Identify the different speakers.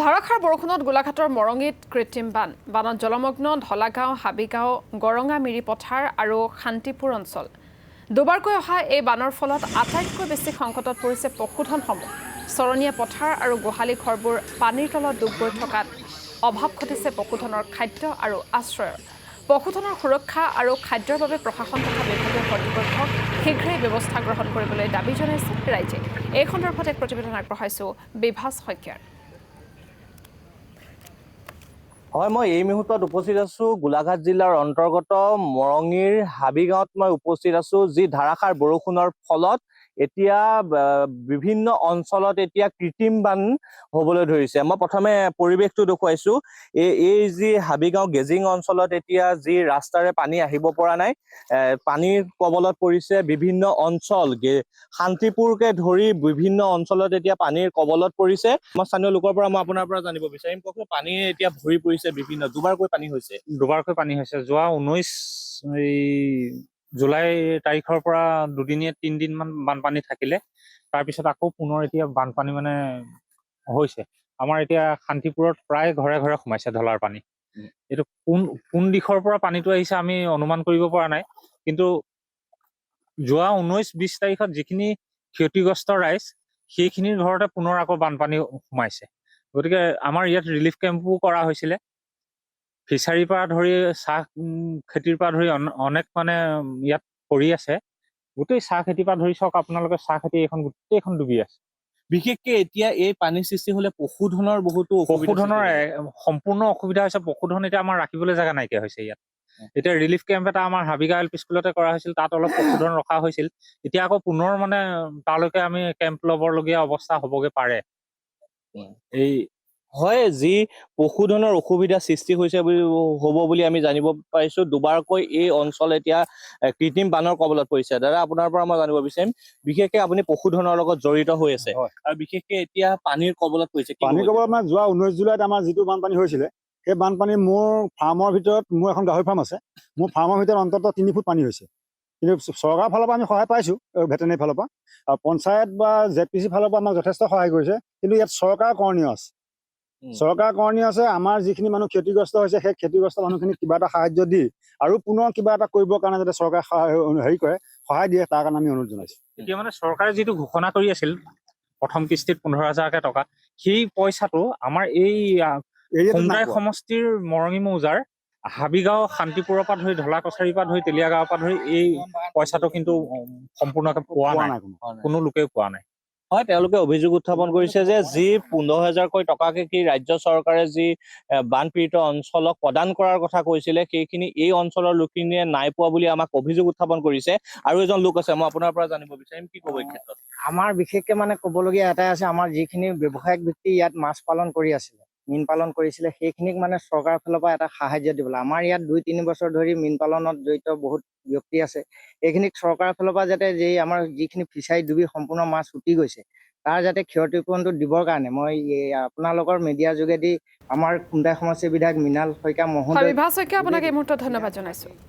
Speaker 1: ধাৰাসাৰ বৰষুণত গোলাঘাটৰ মৰঙীত কৃত্ৰিম বানত জলমগ্ন ধলাগাঁও, হাবিগাঁও, গৰঙামিৰি পথাৰ আৰু শান্তিপুৰ অঞ্চল। দুবাৰকৈ অহা এই বানৰ ফলত আটাইতকৈ বেছি সংকটত পৰিছে পশুধনসমূহ। চৰণীয়া পথাৰ আৰু গোহালি ঘৰবোৰ পানীৰ তলত ডুব গৈ থকাত অভাৱ ঘটিছে পশুধনৰ খাদ্য আৰু আশ্ৰয়ৰ। পশুধনৰ সুৰক্ষা আৰু খাদ্যৰ বাবে প্ৰশাসন তথা বিভাগীয় কৰ্তৃপক্ষক শীঘ্ৰেই ব্যৱস্থা গ্ৰহণ কৰিবলৈ দাবী জনাইছে ৰাইজে। এই সন্দৰ্ভত এক প্ৰতিবেদন আগবঢ়াইছো বিভাস শইকীয়াৰ।
Speaker 2: হয়, মই এই মুহূৰ্তত উপস্থিত আছো গোলাঘাট জিলাৰ অন্তৰ্গত মৰঙীৰ হাবিগাঁৱত মই উপস্থিত আছো, যি ধাৰাসাৰ বৰষুণৰ ফলত এতিয়া বিভিন্ন অঞ্চলত এতিয়া কৃত্ৰিম বান হবলৈ ধৰিছে। মই প্ৰথমে পৰিৱেশটো দেখুৱাইছো। এই যি হাবিগাঁও গেজিং অঞ্চলত এতিয়া যি ৰাস্তাৰে পানী আহিব পৰা নাই, পানীৰ কবলত পৰিছে বিভিন্ন অঞ্চল। শান্তিপুৰকে ধৰি বিভিন্ন অঞ্চলত এতিয়া পানীৰ কবলত পৰিছে। মই স্থানীয় লোকৰ পৰা মই আপোনাৰ পৰা জানিব বিচাৰিম, কওকচোন পানী এতিয়া ভৰি পৰিছে বিভিন্ন, দুবাৰকৈ পানী হৈছে।
Speaker 3: যোৱা 19 জুলাই তাৰিখৰ পৰা দুদিনীয়া 3 দিন মান বানপানী থাকিলে, তাৰপিছত আকৌ পুনৰ এতিয়া বানপানী মানে হৈছে। আমাৰ এতিয়া শান্তিপুৰত প্ৰায় ঘৰে ঘৰে সোমাইছে ধলাৰ পানী। এইটো কোন দিশৰ পৰা পানীটো আহিছে আমি অনুমান কৰিব পৰা নাই, কিন্তু যোৱা 19-20 তাৰিখত যিখিনি ক্ষতিগ্ৰস্ত ৰাইজ, সেইখিনিৰ ঘৰতে পুনৰ আকৌ বানপানী সোমাইছে। গতিকে আমাৰ ইয়াত ৰিলিফ কেম্পো কৰা হৈছিলে। ফিচাৰীৰ পৰা ধৰি চাহ খেতিৰ পৰা ধৰি অনেক মানে ইয়াত কৰি আছে। গোটেই চাহ খেতিৰ পৰা ধৰি চাওক আপোনালোকে, চাহ খেতি এইখন গোটেইখন ডুবি আছে।
Speaker 2: বিশেষকে এতিয়া এই পানীৰ সৃষ্টি হলে পশুধনৰ বহুতো
Speaker 3: পশুধনৰ সম্পূৰ্ণ অসুবিধা হৈছে। পশুধন এতিয়া আমাৰ ৰাখিবলৈ জেগা নাইকিয়া হৈছে ইয়াত। এতিয়া ৰিলিফ কেম্প এটা আমাৰ হাবিগাঁও এল পি স্কুলতে কৰা হৈছিল, তাত অলপ পশুধন ৰখা হৈছিল। এতিয়া আকৌ পুনৰ মানে তালৈকে আমি কেম্প ল'বলগীয়া অৱস্থা হ'বগে পাৰে।
Speaker 2: এই হয়, যি পশুধনৰ অসুবিধা সৃষ্টি হৈছে হ'ব বুলি আমি জানিব পাৰিছো। দুবাৰকৈ এই অঞ্চল এতিয়া কৃত্ৰিম বানৰ কবলত পৰিছে। দাদা, আপোনাৰ পৰা মই জানিব বিচাৰিম, বিশেষকে আপুনি পশুধনৰ লগত জড়িত হৈ আছে আৰু বিশেষকে এতিয়া পানীৰ কবলত পৰিছে।
Speaker 4: পানীৰ কবলত মানে যোৱা 19 জুলাইত আমাৰ যিটো বানপানী হৈছিলে, সেই বানপানী মোৰ ফাৰ্মৰ ভিতৰত, মোৰ এখন গাহৰি ফাৰ্ম আছে, মোৰ ফাৰ্মৰ ভিতৰত অন্ততঃ 3 ফুট পানী হৈছে। কিন্তু চৰকাৰৰ ফালৰ পৰা আমি সহায় পাইছো, ভেটেনেৰী ফালৰ পৰা, আৰু পঞ্চায়ত বা ZPC ফালৰ পৰা আমাক যথেষ্ট সহায় কৰিছে। কিন্তু ইয়াত চৰকাৰ কৰণীয় আছে, চৰকাৰ কৰণীয় আছে। আমাৰ যিখিনি মানুহ ক্ষতিগ্ৰস্ত হৈছে, সেই ক্ষতিগ্ৰস্ত মানুহখিনিক কিবা এটা সাহায্য দি আৰু পুনৰ কিবা এটা কৰিবৰ কাৰণে যাতে চৰকাৰে সহায় দিয়ে, তাৰ কাৰণে আমি অনুৰোধ জনাইছো।
Speaker 3: এতিয়া মানে চৰকাৰে যিটো ঘোষণা কৰি আছিল প্ৰথম কিস্তিত 15,000কে টকা, সেই পইচাটো আমাৰ এই সোণদাই সমষ্টিৰ মৰঙী মৌজাৰ হাবিগাঁও, শান্তিপুৰৰ পৰা ধৰি ঢলা কছাৰীৰ পৰা ধৰি তেলীয়াগাঁৱৰ পৰা ধৰি এই পইচাটো কিন্তু সম্পূৰ্ণকে পোৱা নাই, কোনো লোকেও পোৱা নাই।
Speaker 2: হয়, তেওঁলোকে অভিযোগ উত্থাপন কৰিছে যে যি 15,000কৈ টকাকে কি ৰাজ্য চৰকাৰে যি বানপীড়িত অঞ্চলক প্ৰদান কৰাৰ কথা কৈছিলে, সেইখিনি এই অঞ্চলৰ লোকখিনিয়ে নাই পোৱা বুলি আমাক অভিযোগ উত্থাপন কৰিছে। আৰু এজন লোক আছে, মই আপোনাৰ পৰা জানিব বিচাৰিম, কি ক'ব এই ক্ষেত্ৰত?
Speaker 5: আমাৰ বিশেষকে মানে ক'বলগীয়া এটাই আছে, আমাৰ যিখিনি ব্যৱসায়িক ব্যক্তি ইয়াত মাছ পালন কৰি আছিলে, মীন পালন কৰিছিলে, সেইখিনিক মানে চৰকাৰৰ ফালৰ পৰা এটা সাহায্য দিবলৈ। আমাৰ ইয়াত 2-3 বছৰ ধৰি মীন পালনত জড়িত বহুত ব্যক্তি আছে। এইখিনিক চৰকাৰৰ ফালৰ পৰা যাতে আমাৰ যিখিনি ফিচাৰী ডুবি সম্পূৰ্ণ মাছ উটি গৈছে, তাৰ যাতে ক্ষতিপূৰণটো দিবৰ কাৰণে মই আপোনালোকৰ মিডিয়াৰ যোগেদি আমাৰ খুমটাই সমষ্টিৰ বিধায়ক মৃণাল শইকীয়া মহোদয়,
Speaker 1: বিভাস শইকীয়া, আপোনাক এই মুহূৰ্তত ধন্যবাদ জনাইছো।